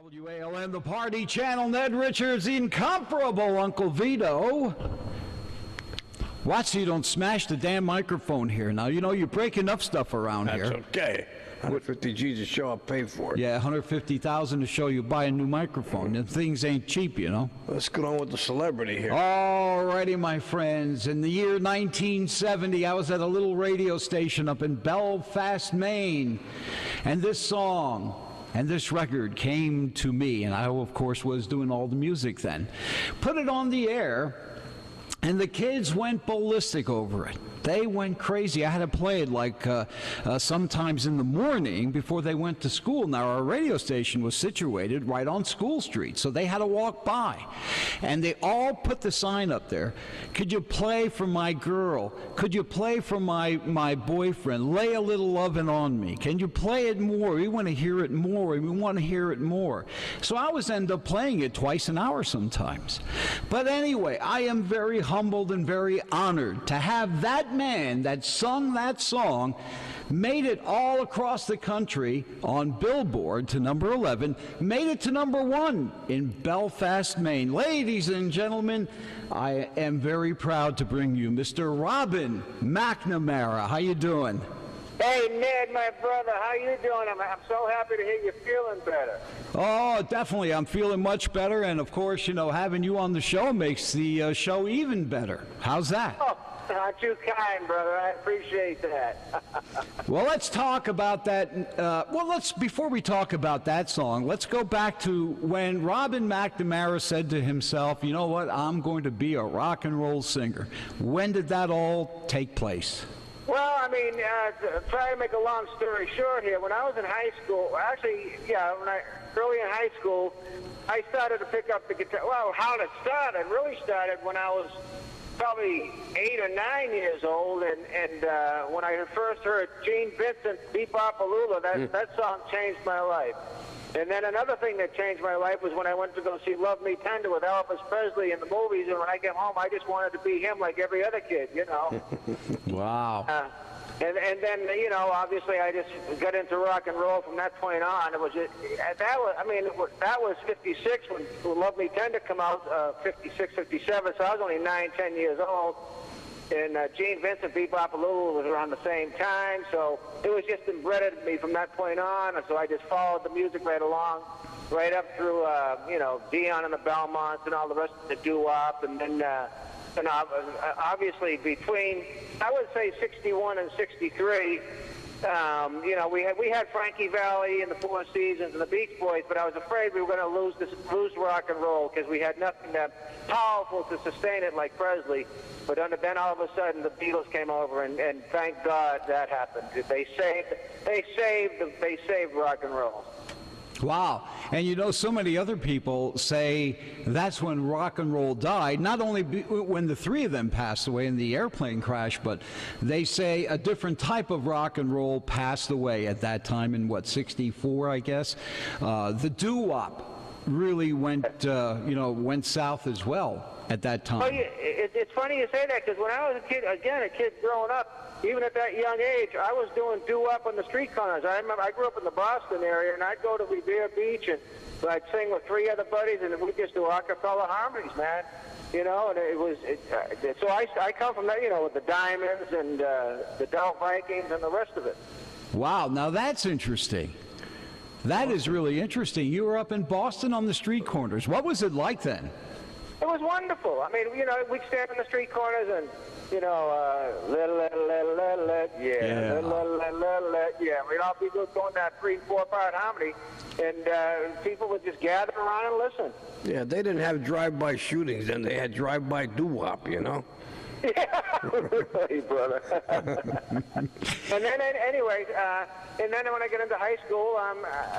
WALN, the party channel, Ned Richards, the incomparable Uncle Veto. Watch so you don't smash the damn microphone here. Now, you know, you break enough stuff around here. That's okay. 150 G's a show, I'll pay for it. Yeah, 150,000 to show you buy a new microphone. And things ain't cheap, you know. Let's get on with the celebrity here. All righty, my friends. In the year 1970, I was at a little radio station up in Belfast, Maine. And this song and this record came to me, and I, of course, was doing all the music then. Put it on the air, and the kids went ballistic over it. They went crazy. I had to play it like sometimes in the morning before they went to school. Now, our radio station was situated right on School Street, so they had to walk by. And they all put the sign up there. Could you play for my girl? Could you play for my boyfriend? Lay a little lovin' on me. Can you play it more? We want to hear it more. We want to hear it more. So I always end up playing it twice an hour sometimes. But anyway, I am very humbled and very honored to have that man that sung that song, made it all across the country on Billboard to number 11, made it to number 1 in Belfast, Maine. Ladies and gentlemen, I am very proud to bring you Mr. Robin McNamara. How you doing? Hey, Ned, my brother, how you doing? I'm so happy to hear you feeling better. Oh, definitely. I'm feeling much better, and of course, you know, having you on the show makes the show even better. How's that? Oh, not too kind, brother. I appreciate that. Well, let's talk about that. Before we talk about that song, let's go back to when Robin McNamara said to himself, you know what, I'm going to be a rock and roll singer. When did that all take place? Well, I mean, try to make a long story short here. When I was in high school, early in high school, I started to pick up the guitar. Well, how it started, really started when I was probably 8 or 9 years old, and when I first heard Gene Vincent, Beep-Bop-A-Lula, that song changed my life. And then another thing that changed my life was when I went to go see Love Me Tender with Elvis Presley in the movies, and when I came home, I just wanted to be him like every other kid, you know. Wow. And then, you know, obviously I just got into rock and roll from that point on. That was 56 when Love Me Tender came out, 56, 57, so I was only 9, 10 years old. And Gene Vincent, Beep-Bop-A-Lula was around the same time, so it was just embedded in me from that point on, and so I just followed the music right along, right up through, you know, Dion and the Belmonts and all the rest of the doo-wop, and then obviously between, I would say 61 and 63, you know, we had Frankie Valli and the Four Seasons and the Beach Boys, but I was afraid we were going to lose rock and roll because we had nothing that powerful to sustain it like Presley. But then all of a sudden the Beatles came over, and thank God that happened. They saved rock and roll. Wow. And you know, so many other people say that's when rock and roll died, not only when the three of them passed away in the airplane crash, but they say a different type of rock and roll passed away at that time in, what, 64, I guess? The doo-wop really went south as well at that time. Oh, yeah, it's funny you say that, because when I was a kid growing up, even at that young age, I was doing doo-wop on the street corners. I remember I grew up in the Boston area, and I'd go to Revere Beach, and I'd sing with 3 other buddies, and we'd just do a cappella harmonies, man. You know, and so I come from that, you know, with the Diamonds and the Del Vikings and the rest of it. Wow, now that's interesting. That is really interesting. You were up in Boston on the street corners. What was it like then? It was wonderful. I mean, you know, we'd stand in the street corners and, you know, yeah. We'd all be going that 3- and 4-part harmony, and people would just gather around and listen. Yeah, they didn't have drive-by shootings then. They had drive-by doo-wop, you know? Yeah, really, brother. And then, anyway, and then when I get into high school,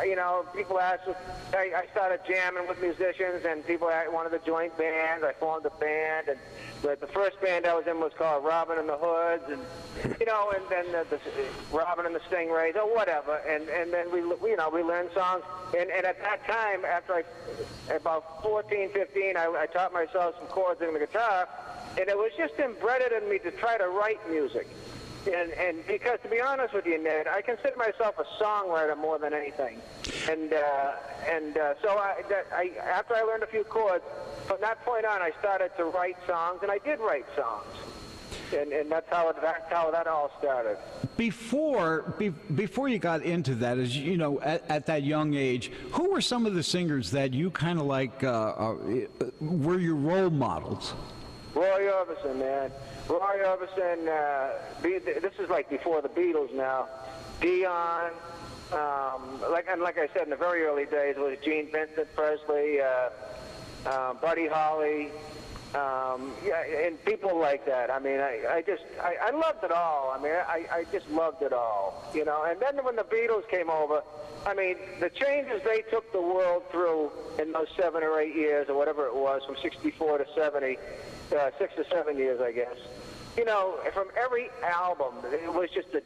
you know, people asked. I started jamming with musicians, and people wanted to join bands. I formed a band, and the first band I was in was called Robin and the Hoods, and you know, and then the Robin and the Stingrays, or whatever. And then we learned songs. And at that time, after about 14, 15, I taught myself some chords in the guitar. And it was just embedded in me to try to write music. And because, to be honest with you, Ned, I consider myself a songwriter more than anything. After I learned a few chords, from that point on, I started to write songs, and I did write songs. And that's how that all started. Before you got into that, as you know, at that young age, who were some of the singers that you kind of like were your role models? Roy Orbison, man. Roy Orbison. This is like before the Beatles now. Dion. Like I said, in the very early days, it was Gene Vincent, Presley, Buddy Holly. And people like that. I mean, I loved it all. I mean, I just loved it all, you know. And then when the Beatles came over, I mean, the changes they took the world through in those 7 or 8 years, or whatever it was, from 64 to 70, 6 or 7 years, I guess. You know, from every album, it was just a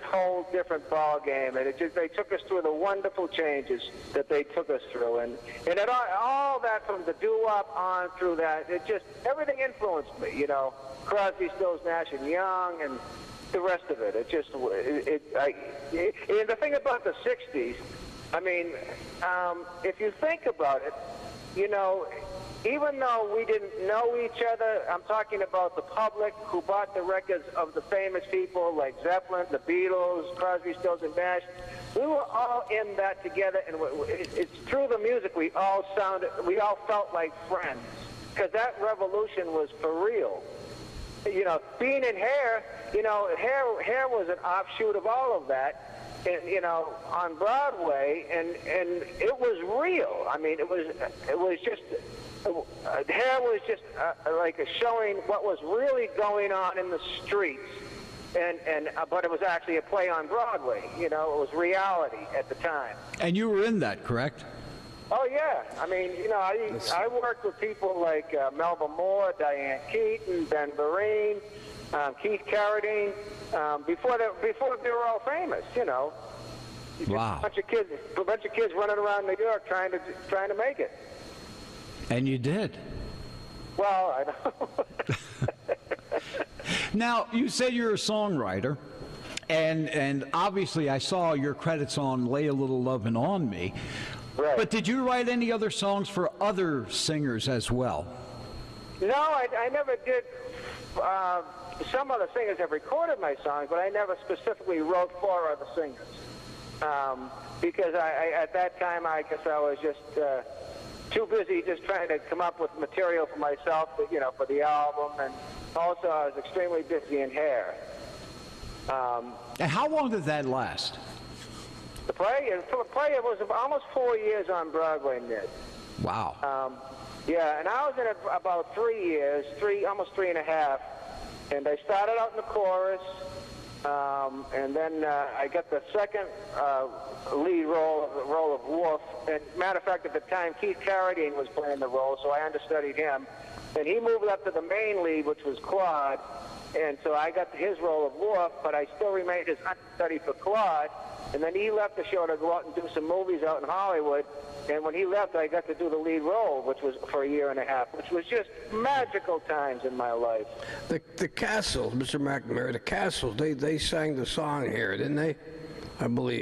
whole different ball game, and they took us through the wonderful changes that they took us through, and all that from the doo-wop on through that, everything influenced me. You know, Crosby, Stills, Nash and Young, and the rest of it. And the thing about the '60s, I mean, if you think about it, you know. Even though we didn't know each other, I'm talking about the public who bought the records of the famous people like Zeppelin, the Beatles, Crosby, Stills, and Nash. We were all in that together, and it's through the music we all felt like friends, because that revolution was for real. You know, being in Hair, you know, Hair was an offshoot of all of that. And, you know, on Broadway, and it was real. I mean, it was just. Hair was just like showing what was really going on in the streets, but it was actually a play on Broadway. You know, it was reality at the time. And you were in that, correct? Oh yeah. I mean, you know, I worked with people like Melba Moore, Diane Keaton, Ben Vereen, Keith Carradine, before they were all famous. You know, wow. A bunch of kids running around New York trying to make it. And you did. Well, I know. Now, you said you're a songwriter, and obviously I saw your credits on Lay a Little Lovin' on Me. Right. But did you write any other songs for other singers as well? No, I never did. Some other singers have recorded my songs, but I never specifically wrote for other singers. Because at that time, I guess I was just... too busy just trying to come up with material for myself, you know, for the album, and also I was extremely busy in Hair. And how long did that last? The play, it was almost 4 years on Broadway, Ned. Wow. Yeah, and I was in it about 3 years, almost 3.5, and I started out in the chorus, and then I got the second lead role of Wolf. And matter of fact, at the time, Keith Carradine was playing the role, so I understudied him. And he moved up to the main lead, which was Claude. And so I got his role of Wolf, but I still remained his understudy for Claude. And then he left the show to go out and do some movies out in Hollywood. And when he left, I got to do the lead role, which was for 1.5 years, which was just magical times in my life. The Castles, Mr. McNamara, the Castles, they sang the song here, didn't they? I believe.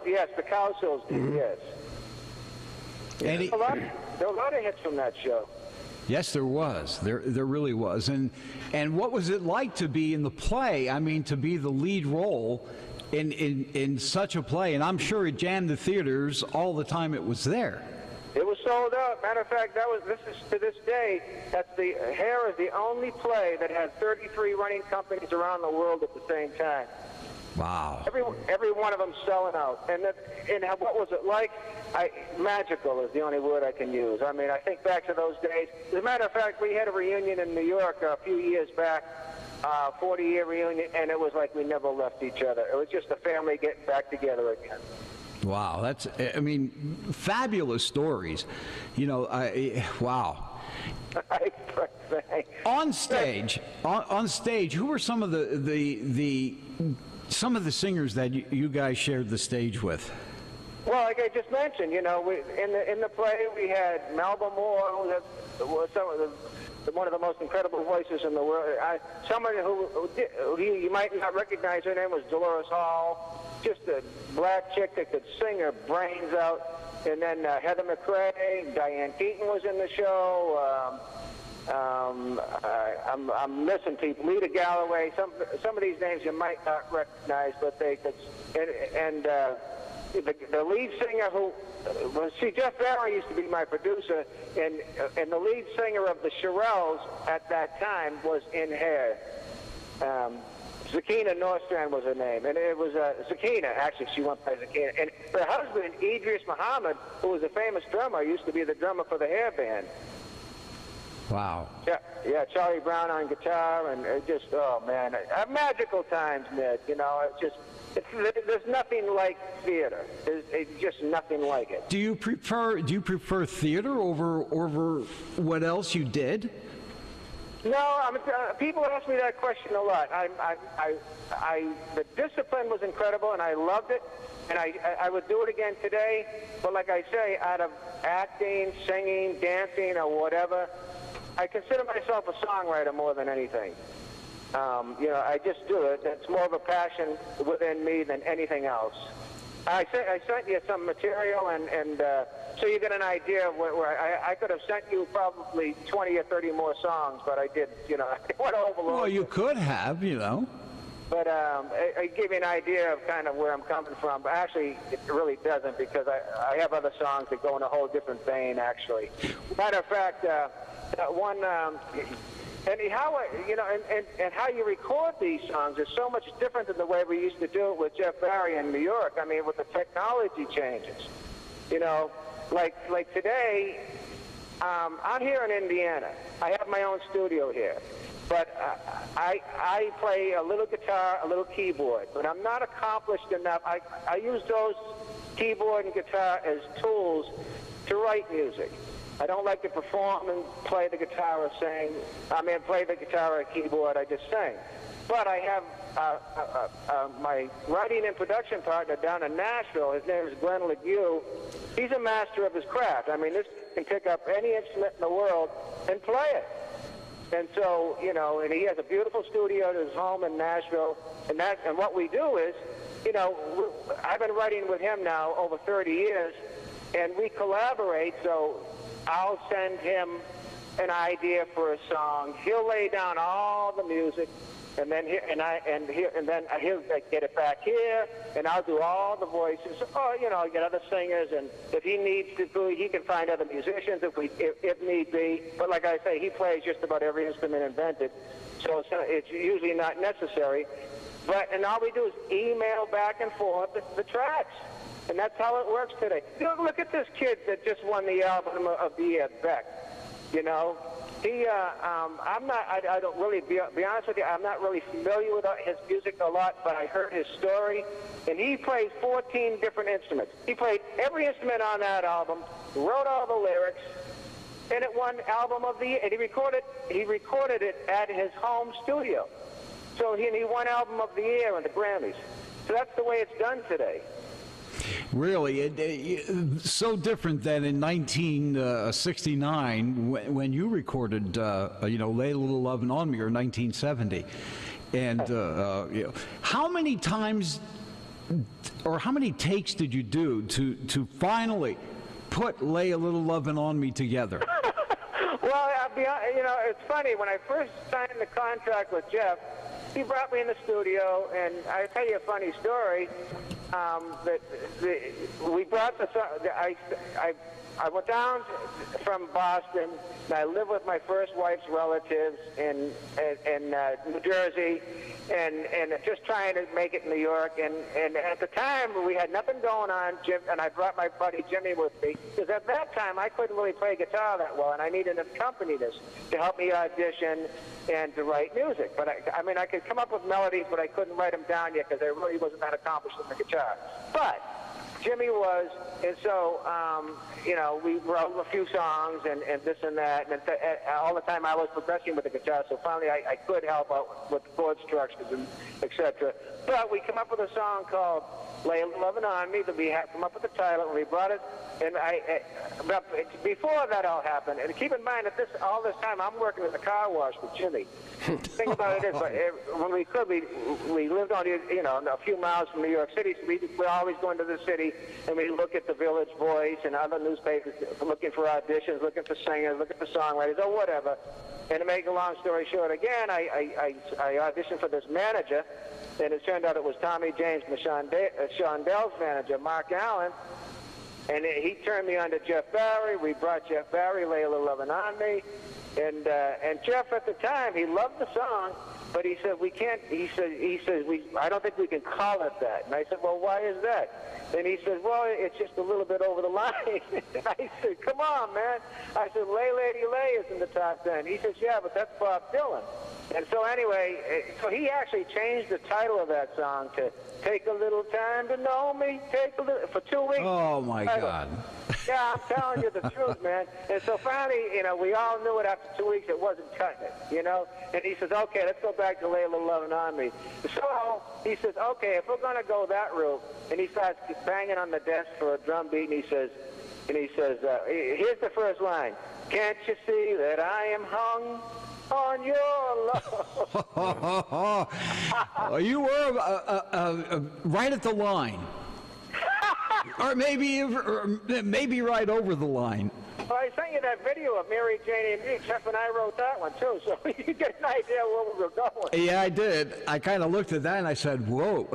Yes, the Castles did, yes. And there were a lot of hits from that show. Yes, there was. There really was. And what was it like to be in the play? I mean, to be the lead role in such a play, and I'm sure it jammed the theaters all the time it was there. It was sold out. Matter of fact, to this day, Hair is the only play that had 33 running companies around the world at the same time. Wow. Every one of them selling out. And what was it like? Magical is the only word I can use. I mean, I think back to those days. As a matter of fact, we had a reunion in New York a few years back, 40-year reunion, and it was like we never left each other. It was just a family getting back together again. Wow, I mean, fabulous stories. You know, wow. On stage, who were some of the singers that you guys shared the stage with? Well, like I just mentioned, you know, in the play we had Melba Moore, who was one of the most incredible voices in the world. Somebody who you might not recognize, her name was Dolores Hall, just a black chick that could sing her brains out. And then Heather McRae, Diane Keaton was in the show. I'm missing people. Lita Galloway. Some of these names you might not recognize, but they could. And the lead singer Jeff Barry used to be my producer, and the lead singer of the Shirelles at that time was in here. Zakina Norstrand was her name, and it was Zakina. Actually, she went by Zakina. And her husband, Idris Muhammad, who was a famous drummer, used to be the drummer for the Hair Band. Wow. Yeah, Charlie Brown on guitar, and oh man, magical times, Ned. You know, there's nothing like theater. There's just nothing like it. Do you prefer theater over what else you did? No, people ask me that question a lot. The discipline was incredible, and I loved it, and I would do it again today. But like I say, out of acting, singing, dancing, or whatever, I consider myself a songwriter more than anything. You know, I just do it. It's more of a passion within me than anything else. I sent you some material, and so you get an idea of where I could have sent you probably 20 or 30 more songs, but I did, you know, I went overload. Well, you could have, you know. But I give you an idea of kind of where I'm coming from. But actually, it really doesn't, because I have other songs that go in a whole different vein, actually. Matter of fact, one... And how and how you record these songs is so much different than the way we used to do it with Jeff Barry in New York. I mean, with the technology changes, you know, like today, I'm here in Indiana. I have my own studio here, but I play a little guitar, a little keyboard, but I'm not accomplished enough. I use those keyboard and guitar as tools to write music. I don't like to perform and play the guitar or sing. Play the guitar or keyboard, I just sing. But I have my writing and production partner down in Nashville. His name is Glenn Legue. He's a master of his craft. I mean, this can pick up any instrument in the world and play it. And so, you know, and he has a beautiful studio at his home in Nashville. And what we do is, you know, I've been writing with him now over 30 years, and we collaborate. So I'll send him an idea for a song. He'll lay down all the music, and then he'll get it back here, and I'll do all the voices. Oh, you know, get other singers, and if he needs to, he can find other musicians if need be. But like I say, he plays just about every instrument invented, so it's usually not necessary. And all we do is email back and forth the tracks. And that's how it works today. You know, look at this kid that just won the album of the year, Beck. You know, I don't really, be honest with you, I'm not really familiar with his music a lot, but I heard his story. And he plays 14 different instruments. He played every instrument on that album, wrote all the lyrics, and it won Album of the Year. And he recorded it at his home studio. So he won Album of the Year on the Grammys. So that's the way it's done today. Really, so different than in 1969 when you recorded, Lay a Little Lovin' on Me, or 1970. And you know, how many times or how many takes did you do to finally put Lay a Little Lovin' on Me together? Well, you know, it's funny. When I first signed the contract with Jeff, he brought me in the studio, and I'll tell you a funny story. We brought the song. I went down from Boston, and I lived with my first wife's relatives in New Jersey, and just trying to make it in New York. And at the time, we had nothing going on, Jim, and I brought my buddy Jimmy with me, because at that time, I couldn't really play guitar that well, and I needed an accompanist to help me audition and to write music. But I could come up with melodies, but I couldn't write them down yet, because I really wasn't that accomplished with the guitar. But Jimmy was, and so, you know, we wrote a few songs and this and that, and all the time I was progressing with the guitar, so finally I could help out with the chord structures and etc. But we come up with a song called Lay a Lovin' on Me, that we had come up with the title, and we brought it, and but before that all happened, and keep in mind that all this time I'm working in the car wash with Jimmy. The thing about it is, when we could, we lived on, you know, a few miles from New York City, so we're always going to the city, and we look at the Village Voice and other newspapers, looking for auditions, looking for singers, looking for songwriters, or whatever. And to make a long story short, again, I auditioned for this manager, and it turned out it was Tommy James and Sean Bell's manager, Mark Allen, and he turned me on to Jeff Barry. We brought Jeff Barry, Lay a Little Lovin' on Me, and Jeff at the time, he loved the song, but he said, we can't, he says, I don't think we can call it that. And I said, well, why is that? And he said, well, it's just a little bit over the line. And I said, come on, man. I said, Lay Lady Lay is in the top 10. He says, yeah, but that's Bob Dylan. And so anyway, so he actually changed the title of that song to Take a Little Time to Know Me, Take a Little, for 2 weeks. Oh, my God. Yeah, I'm telling you the truth, man. And so finally, you know, we all knew it after 2 weeks it wasn't cutting it, you know. And he says, okay, let's go back to Lay a Little Lovin' on Me. So he says, okay, if we're going to go that route, and he starts banging on the desk for a drum beat, and he says, here's the first line. Can't you see that I am hung on your love? You were right at the line. Or maybe right over the line. Well, I sent you that video of Mary Jane and me. Jeff and I wrote that one, too, so you get an idea where we were going. Yeah, I did. I kind of looked at that and I said, whoa.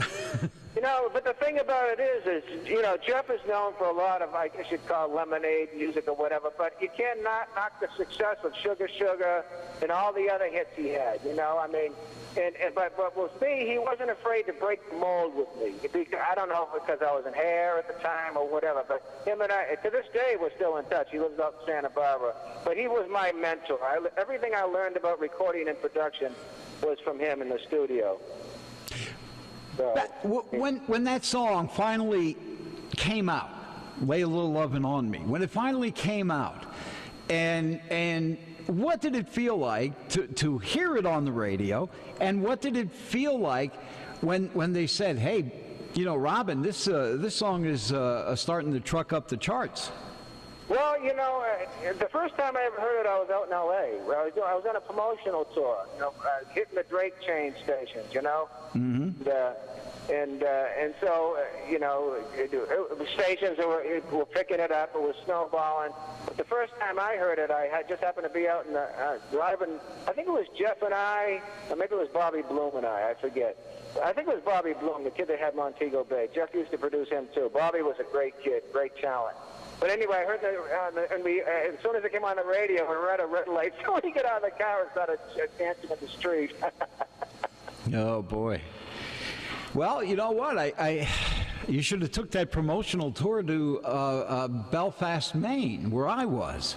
You know, but the thing about it is, you know, Jeff is known for a lot of, I guess you'd call lemonade music or whatever, but you can't knock the success of Sugar Sugar and all the other hits he had, you know, I mean, but with me, he wasn't afraid to break the mold with me. I don't know if because I was in hair at the time or whatever, but him and I, to this day, we're still in touch. He lives out in Santa Barbara, but he was my mentor. Everything I learned about recording and production was from him in the studio. So, when that song finally came out, Lay a Little Lovin' on Me, when it finally came out, and what did it feel like to hear it on the radio, and what did it feel like when they said, hey, you know, Robin, this song is starting to truck up the charts? Well, you know, the first time I ever heard it, I was out in L.A. Where I was on a promotional tour, you know, hitting the Drake chain stations, you know. Mm-hmm. And so, you know, stations were picking it up. It was snowballing. But the first time I heard it, I just happened to be out in driving. I think it was Jeff and I, or maybe it was Bobby Bloom and I forget. I think it was Bobby Bloom, the kid that had Montego Bay. Jeff used to produce him, too. Bobby was a great kid, great talent. But anyway, I heard that, and as soon as it came on the radio, we were at a red light, so we got out of the car and started dancing in the street. Oh, boy. Well, you know what? You should have took that promotional tour to Belfast, Maine, where I was.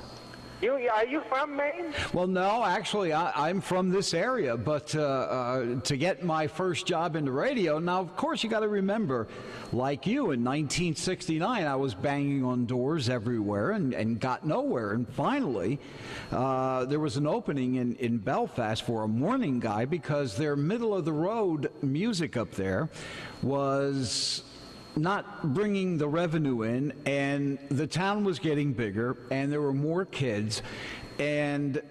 Are you from Maine? Well, no, actually, I'm from this area, but to get my first job in the radio, now, of course, you got to remember, like you, in 1969, I was banging on doors everywhere and got nowhere. And finally, there was an opening in Belfast for a morning guy because their middle-of-the-road music up there was not bringing the revenue in, and the town was getting bigger, and there were more kids, and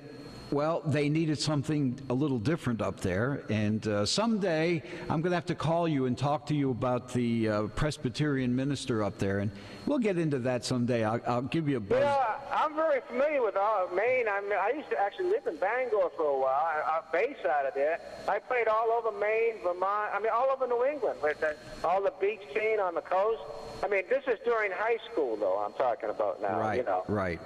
well, they needed something a little different up there. And someday I'm going to have to call you and talk to you about the Presbyterian minister up there, and we'll get into that someday. I'll give you a buzz. Yeah, I'm very familiar with Maine. I used to actually live in Bangor for a while, base out of there. I played all over Maine, Vermont, all over New England, with all the beach scene on the coast. I mean, this is during high school, though, I'm talking about now. Right, you know. Right.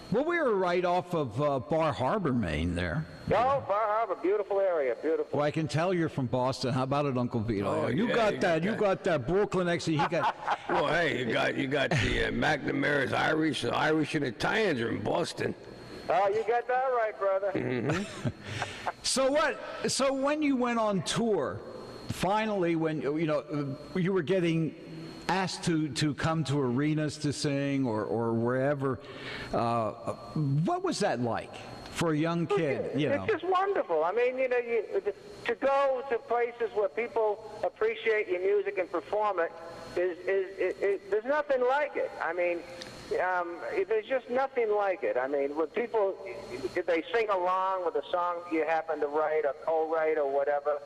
Well, we were right off of Bar Harbor, Maine there. Oh, Bar Harbor, beautiful area, beautiful. Well, I can tell you're from Boston. How about it, Uncle Veto? Oh, you got that Brooklyn accent. He got. Well, hey, you got the McNamara's Irish. The Irish and Italians are in Boston. Oh, you got that right, brother. Mm-hmm. So when you went on tour, finally, when you were getting asked to come to arenas to sing or wherever. What was that like for a young kid? You know, It's just wonderful. I mean, you know, to go to places where people appreciate your music and perform it there's nothing like it. I mean, there's just nothing like it. I mean, when people, they sing along with a song you happen to write or co-write or whatever,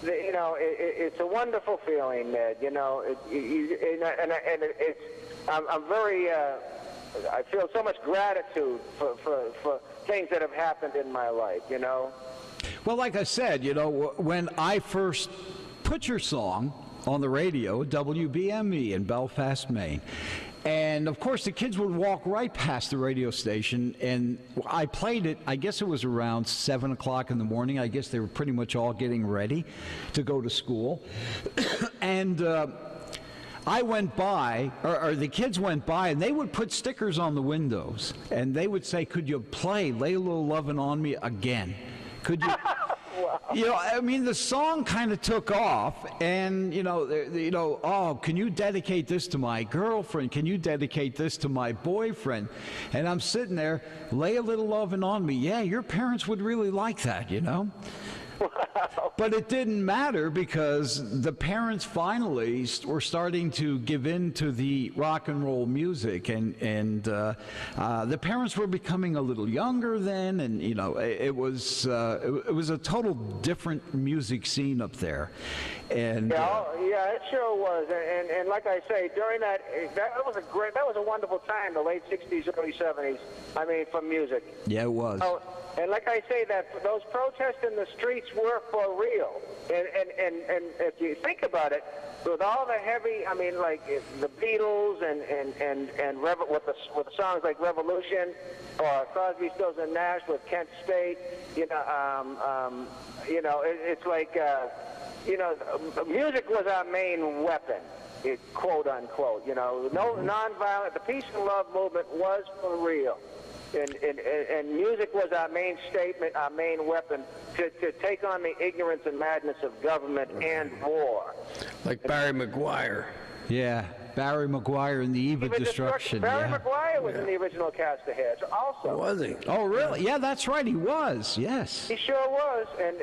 you know, it's a wonderful feeling, Ned. You know, I'm very, I feel so much gratitude for things that have happened in my life, you know. Well, like I said, you know, when I first put your song on the radio, WBME in Belfast, Maine, and of course the kids would walk right past the radio station, and I played it, I guess it was around 7 o'clock in the morning. I guess they were pretty much all getting ready to go to school. And I went by, or the kids went by, and they would put stickers on the windows, and they would say, "Could you play Lay a Little Lovin' on Me again? Could you?" You know, I mean, the song kind of took off, and you know, oh, can you dedicate this to my girlfriend? Can you dedicate this to my boyfriend? And I'm sitting there, "Lay a Little Lovin' on Me." Yeah, your parents would really like that, you know. But it didn't matter because the parents finally were starting to give in to the rock and roll music, and the parents were becoming a little younger then, and you know, it was a total different music scene up there. And yeah, it sure was. And like I say, during that was a wonderful time, the late '60s, early '70s. I mean, for music. Yeah, it was. Oh, and like I say, that those protests in the streets were for real. And if you think about it, with all the heavy, I mean, like the Beatles and with the songs like Revolution or Crosby, Stills and Nash with Kent State, it's like, music was our main weapon. Quote unquote, no nonviolent. The peace and love movement was for real. And music was our main statement, our main weapon to take on the ignorance and madness of government and war. Like Barry McGuire. Yeah, Barry McGuire and the Eve of Destruction. Barry McGuire was in the original cast of Heads also. Was he? Oh, really? Yeah, that's right. He was. Yes. He sure was. And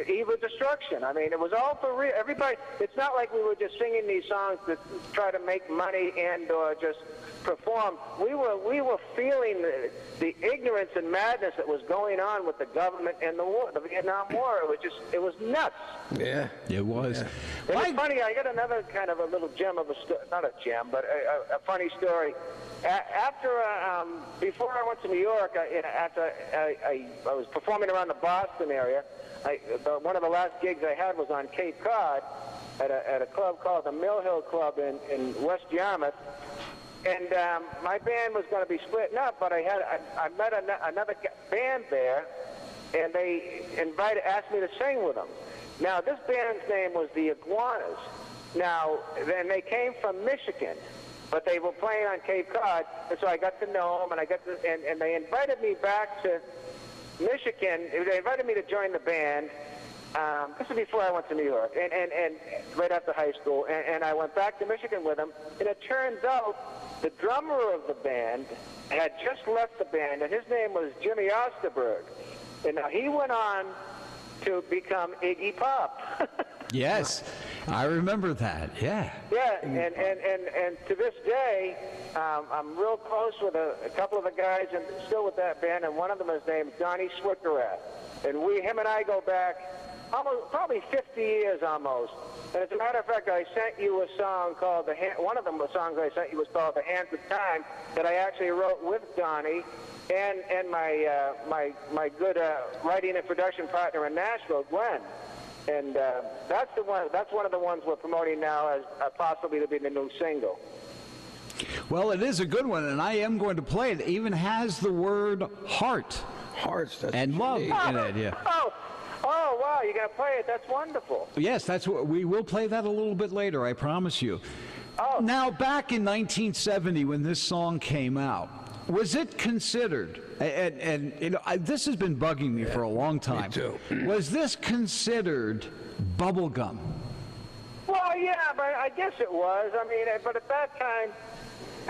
Eve of Destruction. I mean, it was all for real. Everybody. It's not like we were just singing these songs to try to make money and or just perform. We were feeling the ignorance and madness that was going on with the government and the war, the Vietnam War. It was nuts. Yeah, it was. Yeah. It's funny. I got another kind of a little gem of a not a gem, but a funny story. Before I went to New York, I was performing around the Boston area. One of the last gigs I had was on Cape Cod at a club called the Mill Hill Club in West Yarmouth. And my band was going to be splitting up, but I met another band there, and they asked me to sing with them. Now, this band's name was the Iguanas. Now, then they came from Michigan, but they were playing on Cape Cod, and so I got to know them, and they invited me back to Michigan. They invited me to join the band. This was before I went to New York, and right after high school, and I went back to Michigan with them, and it turns out the drummer of the band had just left the band, and his name was Jimmy Osterberg, and now he went on to become Iggy Pop. Yes, I remember that. Yeah. Yeah, and to this day, I'm real close with a couple of the guys, and still with that band, and one of them is named Donnie Swickerat, and him and I go back probably 50 years almost. And as a matter of fact, I sent you a song called one of them, the songs I sent you was called "The Hands of Time," that I actually wrote with Donnie and my good writing and production partner in Nashville, Glenn. And that's one of the ones we're promoting now as possibly to be the new single. Well, it is a good one, and I am going to play it. It even has the word heart. Hearts, that's and love in it, yeah. Oh, wow, you're going to play it. That's wonderful. Yes, that's what we will play that a little bit later, I promise you. Oh. Now, back in 1970 when this song came out, was it considered, and this has been bugging me for a long time. Me too. Was this considered bubblegum? Well, Well, yeah, but I guess it was. I mean, but at that time,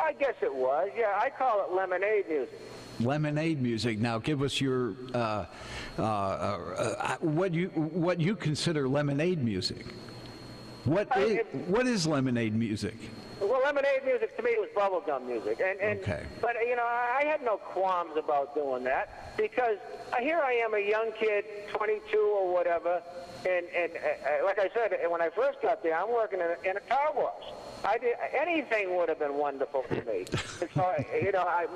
I guess it was. Yeah, I call it lemonade music. Lemonade music. Now, give us your what you consider lemonade music. What is lemonade music? Well, lemonade music to me was bubblegum music, and Okay. But I had no qualms about doing that because here I am, a young kid, 22 or whatever, and like I said, when I first got there, I'm working in a car wash. Anything would have been wonderful for me. And so,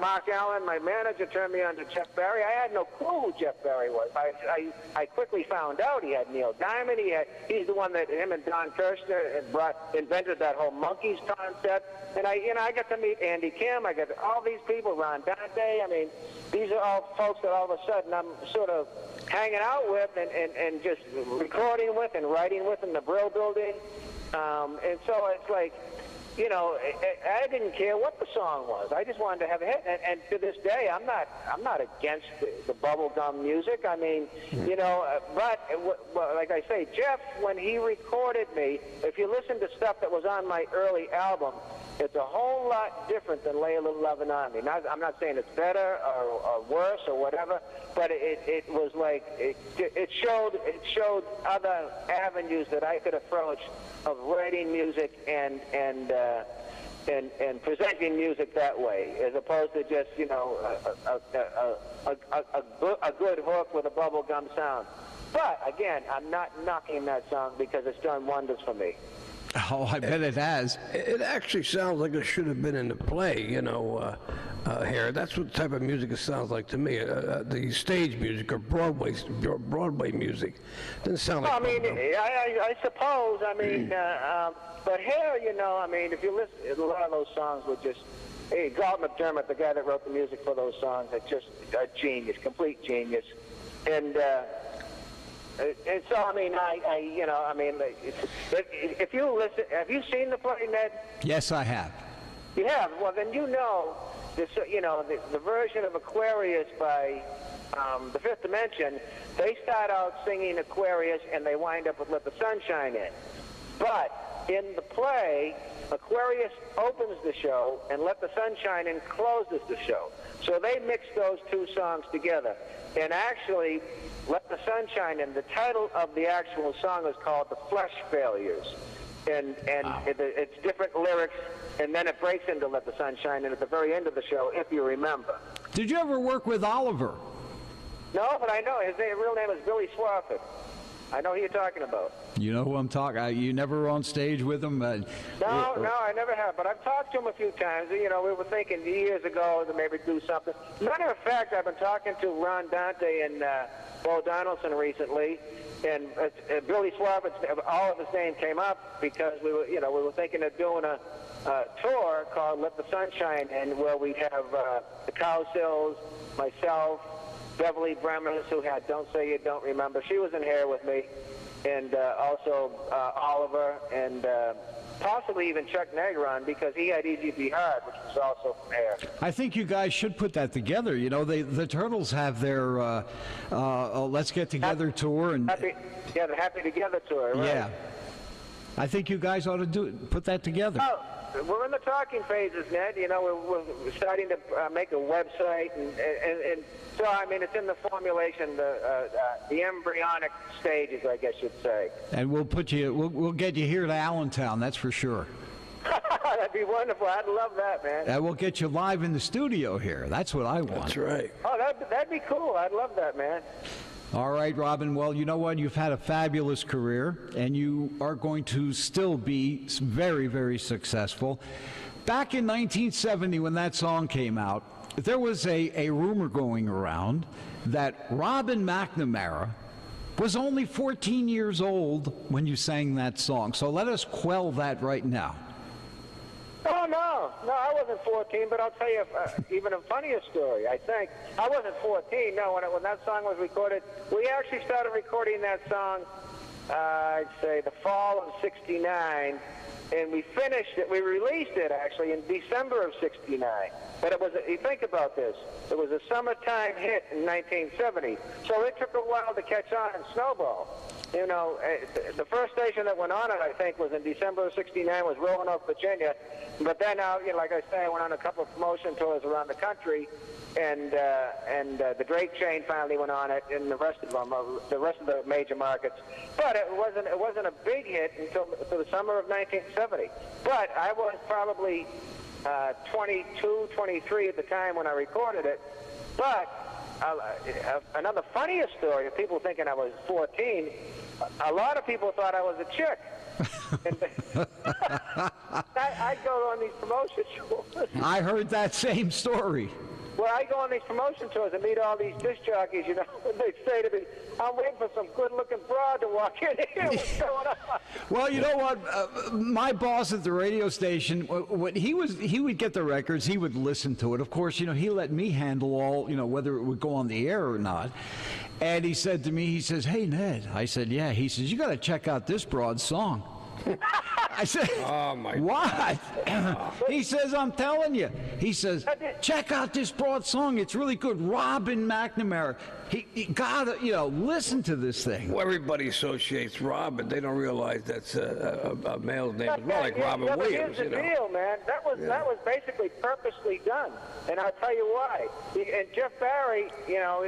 Mark Allen, my manager, turned me on to Jeff Barry. I had no clue who Jeff Barry was. I quickly found out he had Neil Diamond. He's the one that him and Don Kirshner invented that whole monkeys concept. And I got to meet Andy Kim. I got all these people, Ron Dante. I mean, these are all folks that all of a sudden I'm sort of hanging out with and just recording with and writing with in the Brill Building. And so it's like, I didn't care what the song was. I just wanted to have a hit. And to this day, I'm not against the bubblegum music. I mean, but like I say, Jeff, when he recorded me, if you listen to stuff that was on my early album, it's a whole lot different than Lay a Little Lovin' on Me. Now, I'm not saying it's better or worse or whatever, but it was like it showed other avenues that I could approach of writing music and presenting music that way, as opposed to just a good hook with a bubblegum sound. But again, I'm not knocking that song because it's done wonders for me. Oh, I bet it has. It actually sounds like it should have been in the play, here. That's what type of music it sounds like to me. The stage music or Broadway music doesn't sound like. I mean, I suppose. I mean, but here, I mean, if you listen, a lot of those songs were just. Hey, Galt McDermott, the guy that wrote the music for those songs, is just a genius, complete genius, and so I mean, if you listen, have you seen the play, Ned? Yes, I have. You have. Well, then this, the version of Aquarius by the Fifth Dimension. They start out singing Aquarius, and they wind up with "Let the Sun Shine In." But in the play, Aquarius opens the show, and "Let the Sun Shine In" closes the show. So they mixed those two songs together, and actually. Let the Sun Shine In. The title of the actual song is called The Flesh Failures. And wow. It's different lyrics, and then it breaks into Let the Sun Shine In at the very end of the show, if you remember. Did you ever work with Oliver? No, but I know. His real name is Billy Swafford. I know who you're talking about. You know who I'm talking. You never were on stage with him? No, I never have. But I've talked to him a few times. We were thinking years ago to maybe do something. Matter of fact, I've been talking to Ron Dante and Bo Donaldson recently, and Billy Swafford's, all of his name came up because we were thinking of doing a tour called Let the Sun Shine In, where we'd have the Cowsills, myself, Beverly Bremers, who had Don't Say You Don't Remember. She was in here with me. And also Oliver and possibly even Chuck Negron, because he had Easy Be Hard, which was also from here. I think you guys should put that together. The Turtles have their Let's Get Together tour. And the Happy Together tour, right? Yeah. I think you guys ought to put that together. Oh, we're in the talking phases, Ned. We're starting to make a website, and so I mean it's in the formulation, the embryonic stages, I guess you'd say. And we'll get you here to Allentown, that's for sure. That'd be wonderful. I'd love that, man. And we'll get you live in the studio here. That's what I want. That's right. Oh, that'd be cool. I'd love that, man. All right, Robin. Well, you know what? You've had a fabulous career, and you are going to still be very, very successful. Back in 1970, when that song came out, there was a rumor going around that Robin McNamara was only 14 years old when you sang that song. So let us quell that right now. Oh, no, I wasn't 14, but I'll tell you even a funnier story, I think. I wasn't 14, no, when that song was recorded. We actually started recording that song, I'd say, the fall of '69, and we finished it. We released it actually in December of '69. But it was, you think about this, it was a summertime hit in 1970. So it took a while to catch on and snowball. You know, the first station that went on it, I think, was in December of '69, was Roanoke, Virginia. But then, you know, like I say, I went on a couple of promotion tours around the country, and the Drake chain finally went on it, and the rest of them, the rest of the major markets. But it wasn't a big hit until the summer of 1970. But I was probably 22, 23 at the time when I recorded it. But another funnier story of people thinking I was 14, a lot of people thought I was a chick. And I'd go on these promotion tours. I heard that same story. Well, I go on these promotion tours and meet all these disc jockeys, you know, and they say to me, I'm waiting for some good-looking broad to walk in here. What's going on? Well, you know what? My boss at the radio station, when he would get the records, he would listen to it. Of course, you know, he let me handle all, you know, whether it would go on the air or not. And he said to me, he says, "Hey, Ned." I said, "Yeah." He says, "You got to check out this broad song." I said, Oh, my "What?" He says, "I'm telling you." He says, "Check out this broad song. It's really good. Robin McNamara." He got, you know, listen to this thing. Well, everybody associates Robin. They don't realize that's a male's name as well, like Robin Williams, Here's the deal, man. That was basically purposely done, and I'll tell you why. And Jeff Barry, you know,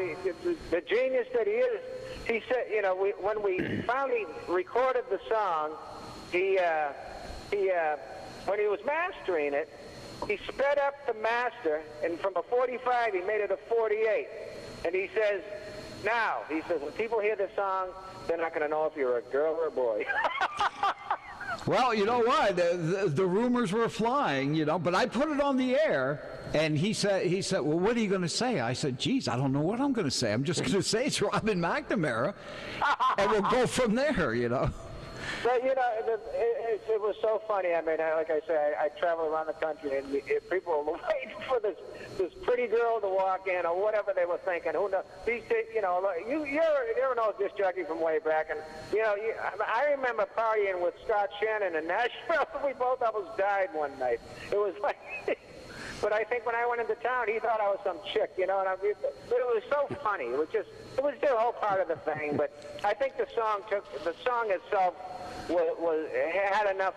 the genius that he is, he said, you know, when we finally recorded the song, when he was mastering it, he sped up the master, and from a 45, he made it a 48. And he says, now, he says, when people hear this song, they're not going to know if you're a girl or a boy. Well, you know what? The rumors were flying, you know, but I put it on the air, and he said, "Well, what are you going to say?" I said, "Geez, I don't know what I'm going to say. I'm just going to say it's Robin McNamara, and we'll go from there, you know." But, you know, it was so funny. I mean, like I say, I travel around the country, and people were waiting for this pretty girl to walk in, or whatever they were thinking. Who knows? These, you know, you're an old disc jockey from way back, and you know, I remember partying with Scott Shannon in Nashville. We both of us died one night. It was like. But I think when I went into town, he thought I was some chick, you know. And but it was so funny. It was just a whole part of the thing. But I think the song itself had enough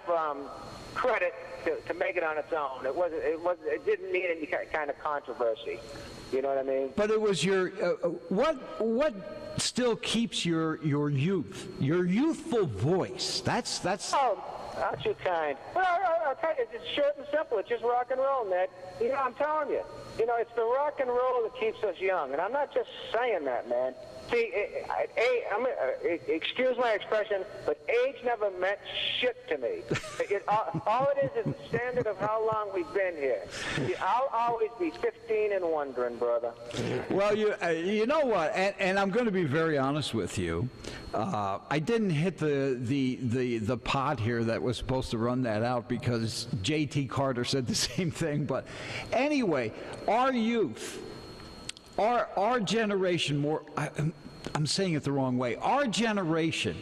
credit to make it on its own. It didn't need any kind of controversy. You know what I mean? But it was your what still keeps your youth, your youthful voice. That's. Oh, aren't you kind? Well, I'll tell you, it's short and simple. It's just rock and roll, Ned. You know, I'm telling you. You know, it's the rock and roll that keeps us young. And I'm not just saying that, man. See, excuse my expression, but age never meant shit to me. All it is the standard of how long we've been here. I'll always be 15 and wondering, brother. Well, you know what, and I'm going to be very honest with you. I didn't hit the pot here that was supposed to run that out because J.T. Carter said the same thing. But anyway, our youth. Our generation, I'm saying it the wrong way. Our generation,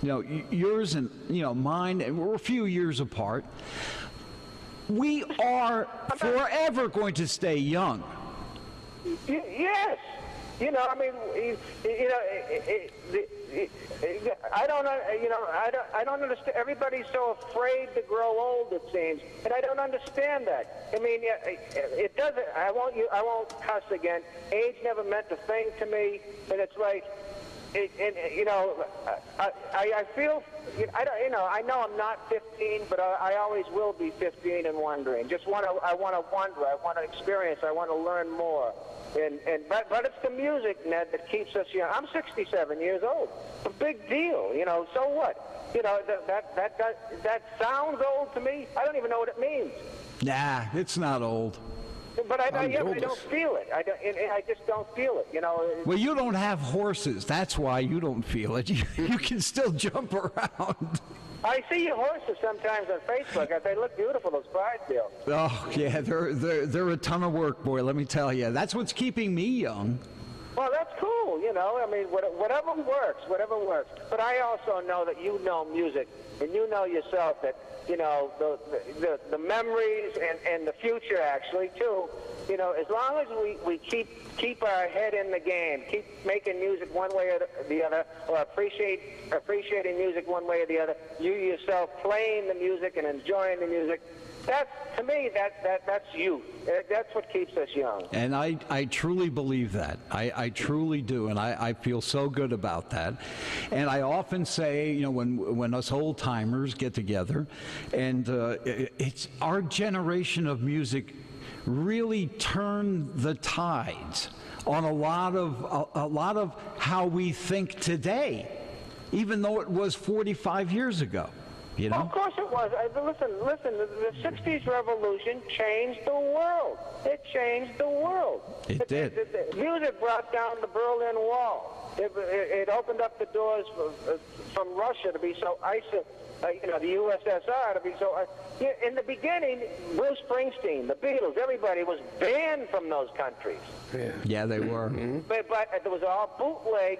you know, yours and, you know, mine, and we're a few years apart. We are forever going to stay young. Yes. You know, I mean, you know, I don't understand. Everybody's so afraid to grow old, it seems, and I don't understand that. I mean, it doesn't. I won't cuss again. Age never meant a thing to me, and it's like, you know, I feel. I know I'm not 15, but I always will be 15 and wondering. I want to wonder. I want to experience. I want to learn more. But it's the music, Ned, that keeps us young. I'm 67 years old. It's a big deal, you know. So what? You know, that sounds old to me. I don't even know what it means. Nah, it's not old. But I don't feel it. I just don't feel it, you know. Well, you don't have horses. That's why you don't feel it. You can still jump around. I see your horses sometimes on Facebook. They look beautiful, those Clydesdales. Oh, yeah, they're a ton of work, boy, let me tell you. That's what's keeping me young. Well, that's cool, you know. I mean, whatever works, whatever works. But I also know that you know music, and you know yourself that, you know, the memories and the future, actually, too. You know, as long as we keep our head in the game, keep making music one way or the other, or appreciating music one way or the other, you yourself playing the music and enjoying the music, that's, to me, that's youth. That's what keeps us young. And I truly believe that. I truly do, and I feel so good about that. And I often say, you know, when us old-timers get together, and it's our generation of music really turned the tides on a lot of how we think today, even though it was 45 years ago. You know? Well, of course it was. Listen, the 60s revolution changed the world. It changed the world. It did. Music brought down the Berlin Wall. It opened up the doors from Russia to be so isolated. You know, the USSR to be so... in the beginning, Bruce Springsteen, the Beatles, everybody was banned from those countries. Yeah, they were. But there was all bootleg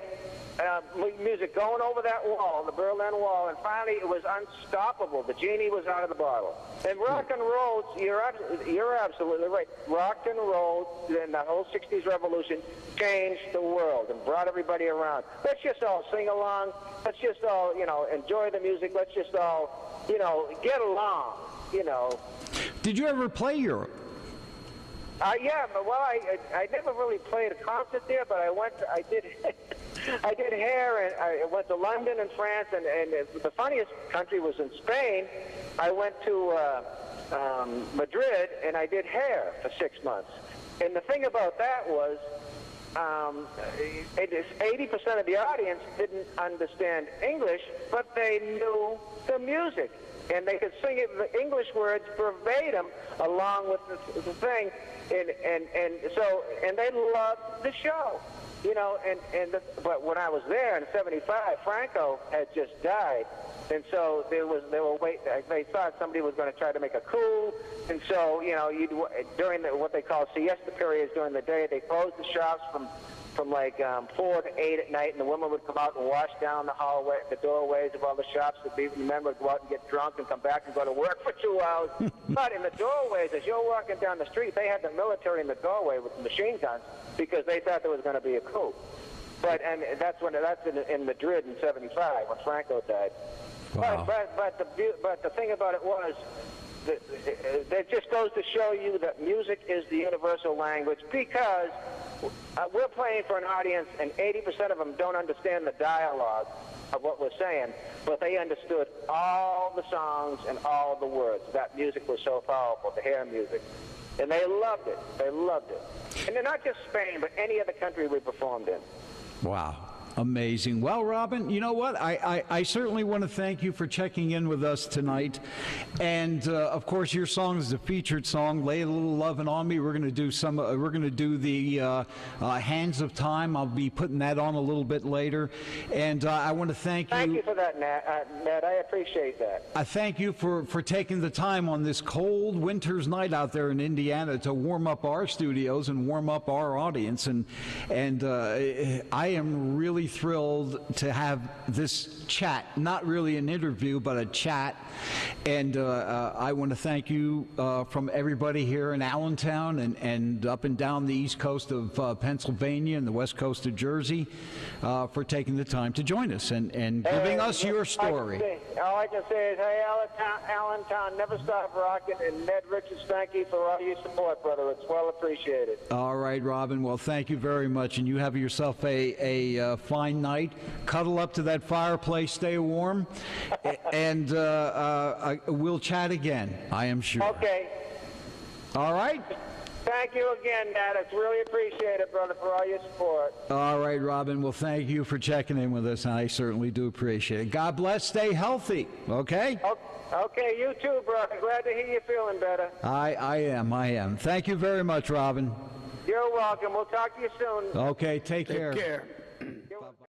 music going over that wall, the Berlin Wall, and finally it was unstoppable. The genie was out of the bottle. And rock and roll, you're absolutely right. Rock and roll and the whole 60s revolution changed the world and brought everybody around. Let's just all sing along. Let's just all, you know, enjoy the music. Let's just all, you know, get along, you know. Did you ever play Europe? Yeah, but well, I never really played a concert there, but I did I did hair, and I went to London and France, and the funniest country was in Spain. I went to Madrid, and I did hair for 6 months. And the thing about that was, 80% of the audience didn't understand English, but they knew the music. And they could sing it, the English words verbatim along with the thing, and they loved the show, you know. But when I was there in '75, Franco had just died, and so they thought somebody was going to try to make a coup, and so, you know, during what they call siesta periods during the day, they closed the shops from like 4 to 8 at night, and the women would come out and wash down the doorways of all the shops. The men would go out and get drunk and come back and go to work for 2 hours. But in the doorways, as you're walking down the street, they had the military in the doorway with machine guns because they thought there was going to be a coup. And that's in Madrid in '75 when Franco died. Wow. But the thing about it was, that just goes to show you that music is the universal language, because we're playing for an audience and 80% of them don't understand the dialogue of what we're saying, but they understood all the songs and all the words. That music was so powerful, the hair music. And they loved it. They loved it. And they're not just Spain, but any other country we performed in. Wow. Amazing. Well, Robin, you know what? I certainly want to thank you for checking in with us tonight. And of course, your song is the featured song, "Lay a Little Lovin' on Me." We're going to do the Hands of Time. I'll be putting that on a little bit later. And I want to thank you. Thank you for that, Ned. I appreciate that. I thank you for taking the time on this cold winter's night out there in Indiana to warm up our studios and warm up our audience. And I am really thrilled to have this chat, not really an interview, but a chat. And I want to thank you from everybody here in Allentown and up and down the east coast of Pennsylvania and the west coast of Jersey for taking the time to join us and giving us your story. All I can say is, hey, Allentown, never stop rocking. And Ned Richards, thank you for all your support, brother. It's well appreciated. All right, Robin. Well, thank you very much. And you have yourself a fine night. Cuddle up to that fireplace, stay warm, and we'll chat again, I am sure. Okay. All right? Thank you again, Ned. It's really appreciated, brother, for all your support. All right, Robin. Well, thank you for checking in with us. I certainly do appreciate it. God bless. Stay healthy, okay? Okay, you too, brother. Glad to hear you feeling better. I am. Thank you very much, Robin. You're welcome. We'll talk to you soon. Okay, take care. Take care.